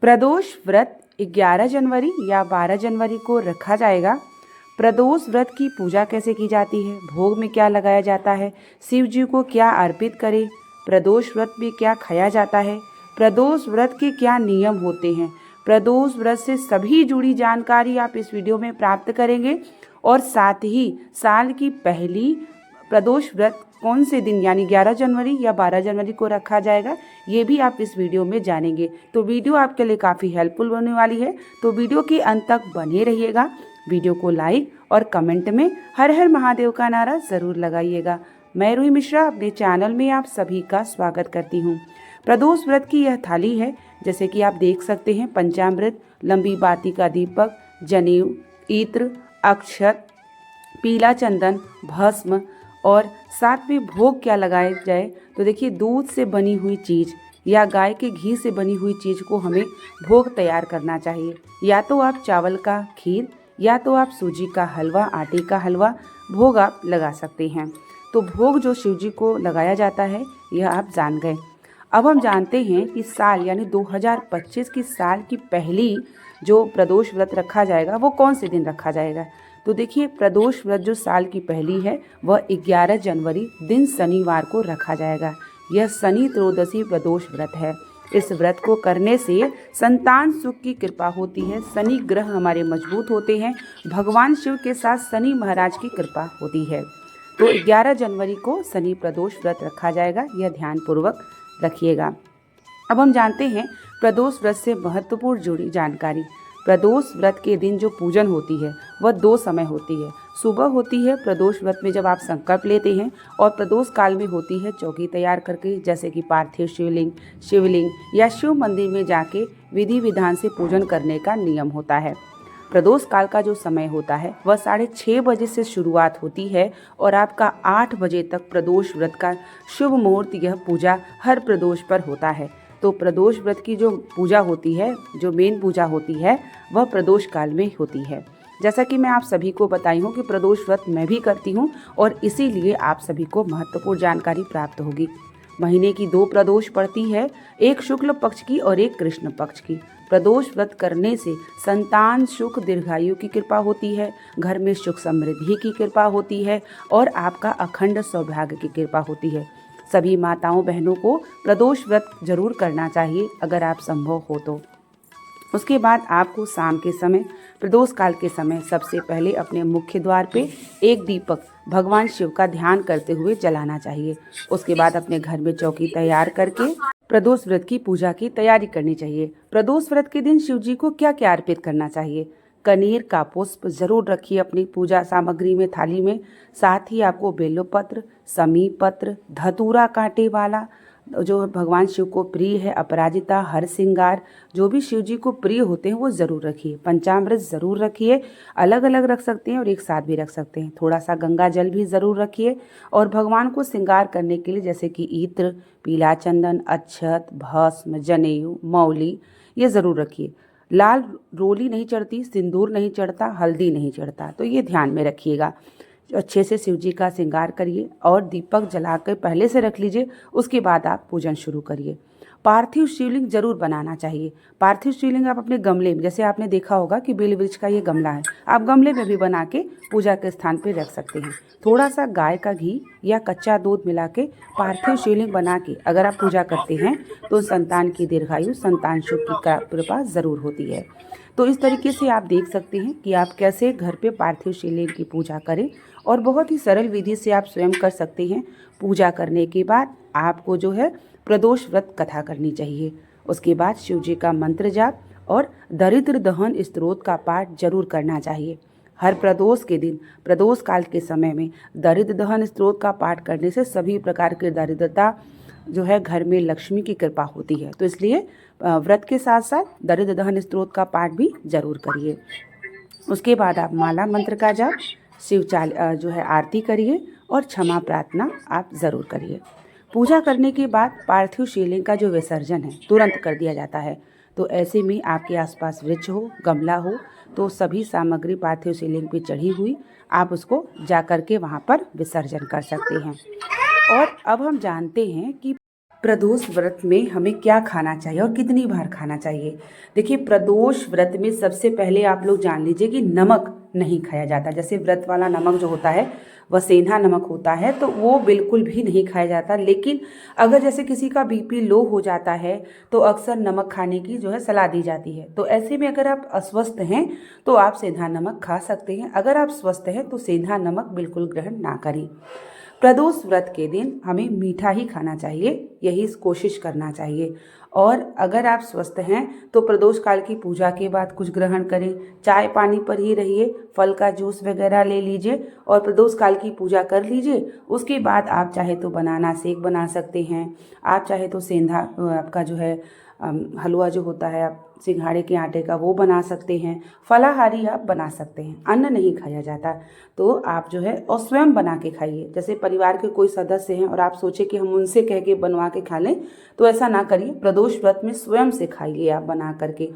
प्रदोष व्रत 11 जनवरी या 12 जनवरी को रखा जाएगा। प्रदोष व्रत की पूजा कैसे की जाती है, भोग में क्या लगाया जाता है, शिव जी को क्या अर्पित करें, प्रदोष व्रत में क्या खाया जाता है, प्रदोष व्रत के क्या नियम होते हैं, प्रदोष व्रत से सभी जुड़ी जानकारी आप इस वीडियो में प्राप्त करेंगे। और साथ ही साल की पहली प्रदोष व्रत कौन से दिन यानी 11 जनवरी या 12 जनवरी को रखा जाएगा, ये भी आप इस वीडियो में जानेंगे। तो वीडियो आपके लिए काफ़ी हेल्पफुल होने वाली है, तो वीडियो के अंत तक बने रहिएगा। वीडियो को लाइक और कमेंट में हर हर महादेव का नारा ज़रूर लगाइएगा। मैं रूही मिश्रा अपने चैनल में आप सभी का स्वागत करती हूँ। प्रदोष व्रत की यह थाली है, जैसे कि आप देख सकते हैं, पंचामृत, लंबी बाती का दीपक, जनेऊ, इत्र, अक्षत, पीला चंदन, भस्म और साथ में भोग क्या लगाया जाए। तो देखिए, दूध से बनी हुई चीज़ या गाय के घी से बनी हुई चीज़ को हमें भोग तैयार करना चाहिए। या तो आप चावल का खीर या तो आप सूजी का हलवा, आटे का हलवा भोग आप लगा सकते हैं। तो भोग जो शिव जी को लगाया जाता है यह आप जान गए। अब हम जानते हैं कि साल यानी 2025 की साल की पहली जो प्रदोष व्रत रखा जाएगा वो कौन से दिन रखा जाएगा। तो देखिए, प्रदोष व्रत जो साल की पहली है वह 11 जनवरी दिन शनिवार को रखा जाएगा। यह शनि त्रयोदशी प्रदोष व्रत है। इस व्रत को करने से संतान सुख की कृपा होती है, शनि ग्रह हमारे मजबूत होते हैं, भगवान शिव के साथ शनि महाराज की कृपा होती है। तो 11 जनवरी को शनि प्रदोष व्रत रखा जाएगा, यह ध्यानपूर्वक रखिएगा। अब हम जानते हैं प्रदोष व्रत से महत्वपूर्ण जुड़ी जानकारी। प्रदोष व्रत के दिन जो पूजन होती है वह 2 समय होती है। सुबह होती है प्रदोष व्रत में जब आप संकल्प लेते हैं, और प्रदोष काल में होती है चौकी तैयार करके, जैसे कि पार्थिव शिवलिंग या शिव मंदिर में जाके विधि विधान से पूजन करने का नियम होता है। प्रदोष काल का जो समय होता है वह 6:30 बजे से शुरुआत होती है और आपका 8 बजे तक प्रदोष व्रत का शुभ मुहूर्त, यह पूजा हर प्रदोष पर होता है। तो प्रदोष व्रत की जो पूजा होती है, जो मेन पूजा होती है, वह प्रदोष काल में होती है। जैसा कि मैं आप सभी को बताई हूँ कि प्रदोष व्रत मैं भी करती हूँ और इसीलिए आप सभी को महत्वपूर्ण जानकारी प्राप्त होगी। महीने की 2 प्रदोष पड़ती है, एक शुक्ल पक्ष की और एक कृष्ण पक्ष की। प्रदोष व्रत करने से संतान सुख दीर्घायु की कृपा होती है, घर में सुख समृद्धि की कृपा होती है और आपका अखंड सौभाग्य की कृपा होती है। सभी माताओं बहनों को प्रदोष व्रत जरूर करना चाहिए अगर आप संभव हो तो। उसके बाद आपको शाम के समय, प्रदोष काल के समय, सबसे पहले अपने मुख्य द्वार पे एक दीपक भगवान शिव का ध्यान करते हुए जलाना चाहिए। उसके बाद अपने घर में चौकी तैयार करके प्रदोष व्रत की पूजा की तैयारी करनी चाहिए। प्रदोष व्रत के दिन शिव जी को क्या क्या अर्पित करना चाहिए। कनेर का पुष्प जरूर रखिए अपनी पूजा सामग्री में, थाली में। साथ ही आपको बेलपत्र, समी पत्र, धतूरा कांटे वाला, जो भगवान शिव को प्रिय है, अपराजिता, हर श्रृंगार, जो भी शिव जी को प्रिय होते हैं वो ज़रूर रखिए। पंचामृत ज़रूर रखिए, अलग अलग रख सकते हैं और एक साथ भी रख सकते हैं। थोड़ा सा गंगा जल भी ज़रूर रखिए। और भगवान को श्रृंगार करने के लिए जैसे कि इत्र, पीला चंदन, अक्षत, भस्म, जनेऊ, मौली, ये ज़रूर रखिए। लाल रोली नहीं चढ़ती, सिंदूर नहीं चढ़ता, हल्दी नहीं चढ़ता, तो ये ध्यान में रखिएगा। अच्छे से शिव जी का श्रृंगार करिए और दीपक जलाकर पहले से रख लीजिए। उसके बाद आप पूजन शुरू करिए। पार्थिव शिवलिंग जरूर बनाना चाहिए। पार्थिव शिवलिंग आप अपने गमले में, जैसे आपने देखा होगा कि बेल वृक्ष का ये गमला है, आप गमले में भी बना के पूजा के स्थान पे रख सकते हैं। थोड़ा सा गाय का घी या कच्चा दूध मिला के पार्थिव शिवलिंग बना के अगर आप पूजा करते हैं तो संतान की दीर्घायु, संतान सुख की कृपा ज़रूर होती है। तो इस तरीके से आप देख सकते हैं कि आप कैसे घर पे पार्थिव शिवलिंग की पूजा करें, और बहुत ही सरल विधि से आप स्वयं कर सकते हैं। पूजा करने के बाद आपको जो है प्रदोष व्रत कथा करनी चाहिए। उसके बाद शिव जी का मंत्र जाप और दरिद्र दहन स्तोत्र का पाठ जरूर करना चाहिए। हर प्रदोष के दिन, प्रदोष काल के समय में दरिद्र दहन स्तोत्र का पाठ करने से सभी प्रकार की दरिद्रता जो है, घर में लक्ष्मी की कृपा होती है। तो इसलिए व्रत के साथ साथ दरिद्र दहन स्तोत्र का पाठ भी जरूर करिए। उसके बाद आप माला मंत्र का जाप, जो है आरती करिए और क्षमा प्रार्थना आप ज़रूर करिए। पूजा करने के बाद पार्थिव शिवलिंग का जो विसर्जन है तुरंत कर दिया जाता है। तो ऐसे में आपके आसपास वृक्ष हो, गमला हो, तो सभी सामग्री पार्थिव शिवलिंग पे चढ़ी हुई आप उसको जा कर के वहाँ पर विसर्जन कर सकते हैं। और अब हम जानते हैं कि प्रदोष व्रत में हमें क्या खाना चाहिए और कितनी बार खाना चाहिए। देखिए, प्रदोष व्रत में सबसे पहले आप लोग जान लीजिए कि नमक नहीं खाया जाता। जैसे व्रत वाला नमक जो होता है वह सेंधा नमक होता है, तो वो बिल्कुल भी नहीं खाया जाता। लेकिन अगर जैसे किसी का बीपी लो हो जाता है तो अक्सर नमक खाने की जो है सलाह दी जाती है। तो ऐसे में अगर आप अस्वस्थ हैं तो आप सेंधा नमक खा सकते हैं। अगर आप स्वस्थ हैं तो सेंधा नमक बिल्कुल ग्रहण ना करें। प्रदोष व्रत के दिन हमें मीठा ही खाना चाहिए, यही कोशिश करना चाहिए। और अगर आप स्वस्थ हैं तो प्रदोष काल की पूजा के बाद कुछ ग्रहण करें, चाय पानी पर ही रहिए, फल का जूस वगैरह ले लीजिए और प्रदोष काल की पूजा कर लीजिए। उसके बाद आप चाहे तो बनाना शेक बना सकते हैं, आप चाहे तो सेंधा आपका जो है हलवा जो होता है आप सिंघाड़े के आटे का वो बना सकते हैं। फलाहारी आप बना सकते हैं। अन्न नहीं खाया जाता तो आप जो है और स्वयं बना के खाइए। जैसे परिवार के कोई सदस्य हैं और आप सोचे कि हम उनसे कह के बनवा के खा लें, तो ऐसा ना करिए। प्रदोष व्रत में स्वयं से खाइए आप बना करके।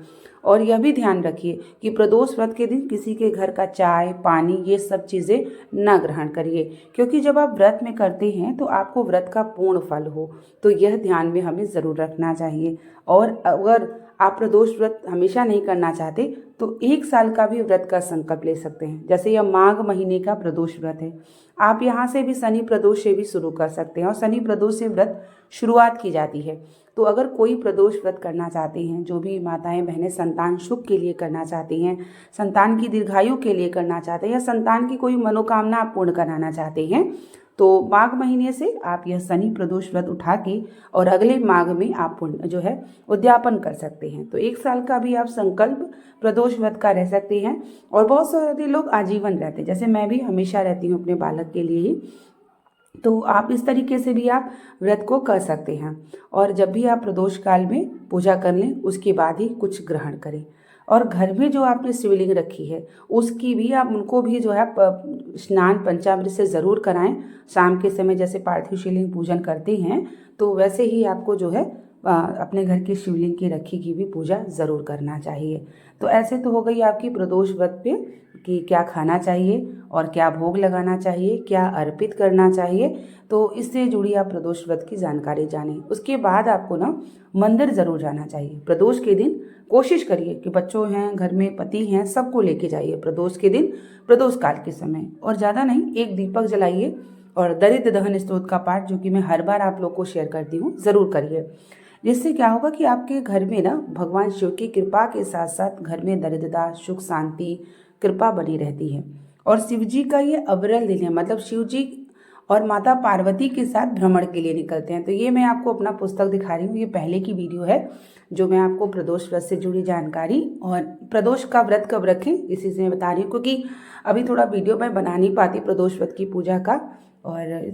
और यह भी ध्यान रखिए कि प्रदोष व्रत के दिन किसी के घर का चाय पानी ये सब चीज़ें ना ग्रहण करिए, क्योंकि जब आप व्रत में करते हैं तो आपको व्रत का पूर्ण फल हो। तो यह ध्यान में हमें ज़रूर रखना चाहिए। और अगर आप प्रदोष व्रत हमेशा नहीं करना चाहते तो 1 साल का भी व्रत का संकल्प ले सकते हैं। जैसे यह माघ महीने का प्रदोष व्रत है, आप यहाँ से भी शनि प्रदोष से भी शुरू कर सकते हैं और शनि प्रदोष से व्रत शुरुआत की जाती है। तो अगर कोई प्रदोष व्रत करना चाहते हैं, जो भी माताएं बहनें संतान सुख के लिए करना चाहती हैं, संतान की दीर्घायु के लिए करना चाहते हैं या संतान की कोई मनोकामना आप पूर्ण कराना चाहते हैं, तो माघ महीने से आप यह शनि प्रदोष व्रत उठा के और अगले माघ में आप जो है उद्यापन कर सकते हैं। तो 1 साल का भी आप संकल्प प्रदोष व्रत का रह सकते हैं। और बहुत सारे लोग आजीवन रहते हैं, जैसे मैं भी हमेशा रहती हूँ अपने बालक के लिए ही। तो आप इस तरीके से भी आप व्रत को कर सकते हैं। और जब भी आप प्रदोष काल में पूजा कर लें उसके बाद ही कुछ ग्रहण करें। और घर में जो आपने शिवलिंग रखी है उसकी भी आप उनको भी जो है स्नान पंचामृत से ज़रूर कराएं। शाम के समय जैसे पार्थिव शिवलिंग पूजन करते हैं तो वैसे ही आपको जो है अपने घर की शिवलिंग की रखी की भी पूजा ज़रूर करना चाहिए। तो ऐसे तो हो गई आपकी प्रदोष व्रत पे कि क्या खाना चाहिए और क्या भोग लगाना चाहिए, क्या अर्पित करना चाहिए। तो इससे जुड़ी आप प्रदोष व्रत की जानकारी जानें। उसके बाद आपको ना मंदिर ज़रूर जाना चाहिए। प्रदोष के दिन कोशिश करिए कि बच्चों हैं घर में, पति हैं, सबको लेके जाइए प्रदोष के दिन, प्रदोष काल के समय। और ज़्यादा नहीं, एक दीपक जलाइए और दरिद्र दहन स्तोत्र का पाठ, जो कि मैं हर बार आप लोग को शेयर करती हूँ, ज़रूर करिए। जिससे क्या होगा कि आपके घर में ना भगवान शिव की कृपा के साथ साथ घर में दरिद्रता, सुख, शांति, कृपा बनी रहती है। और शिव जी का ये अविरल दिन है, मतलब शिव जी और माता पार्वती के साथ भ्रमण के लिए निकलते हैं। तो ये मैं आपको अपना पुस्तक दिखा रही हूँ, ये पहले की वीडियो है जो मैं आपको प्रदोष व्रत से जुड़ी जानकारी और प्रदोष का व्रत कब रखें इसी से मैं बता रही हूँ, क्योंकि अभी थोड़ा वीडियो मैं बना नहीं पाती प्रदोष व्रत की पूजा का, और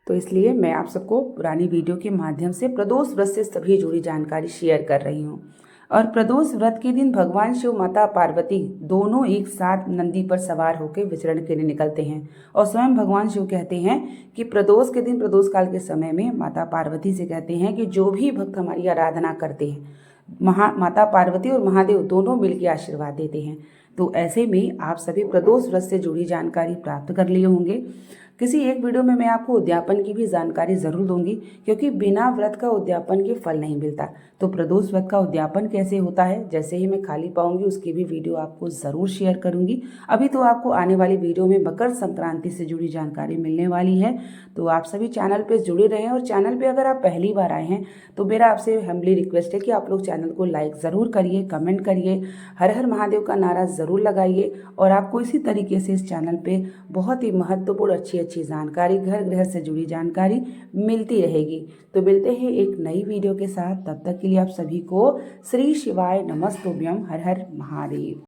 इसलिए मैं आप सबको पुरानी वीडियो के माध्यम से प्रदोष व्रत से सभी जुड़ी जानकारी शेयर कर रही हूँ। और प्रदोष व्रत के दिन भगवान शिव माता पार्वती दोनों एक साथ नंदी पर सवार होकर विचरण के लिए निकलते हैं। और स्वयं भगवान शिव कहते हैं कि प्रदोष के दिन, प्रदोष काल के समय में माता पार्वती से कहते हैं कि जो भी भक्त हमारी आराधना करते हैं, माता पार्वती और महादेव दोनों मिलकर आशीर्वाद देते हैं। तो ऐसे में आप सभी प्रदोष व्रत से जुड़ी जानकारी प्राप्त कर लिए होंगे। किसी एक वीडियो में मैं आपको उद्यापन की भी जानकारी ज़रूर दूंगी, क्योंकि बिना व्रत का उद्यापन के फल नहीं मिलता। तो प्रदोष व्रत का उद्यापन कैसे होता है, जैसे ही मैं खाली पाऊंगी उसकी भी वीडियो आपको ज़रूर शेयर करूंगी। अभी तो आपको आने वाली वीडियो में मकर संक्रांति से जुड़ी जानकारी मिलने वाली है। तो आप सभी चैनल पर जुड़े रहें। और चैनल पर अगर आप पहली बार आए हैं तो मेरा आपसे हम्बली रिक्वेस्ट है कि आप लोग चैनल को लाइक ज़रूर करिए, कमेंट करिए, हर हर महादेव का नारा ज़रूर लगाइए। और आपको इसी तरीके से इस चैनल पे बहुत ही महत्वपूर्ण अच्छी जानकारी, घर गृह से जुड़ी जानकारी मिलती रहेगी। तो मिलते हैं एक नई वीडियो के साथ, तब तक के लिए आप सभी को श्री शिवाय नमस्तुभ्यम, हर हर महादेव।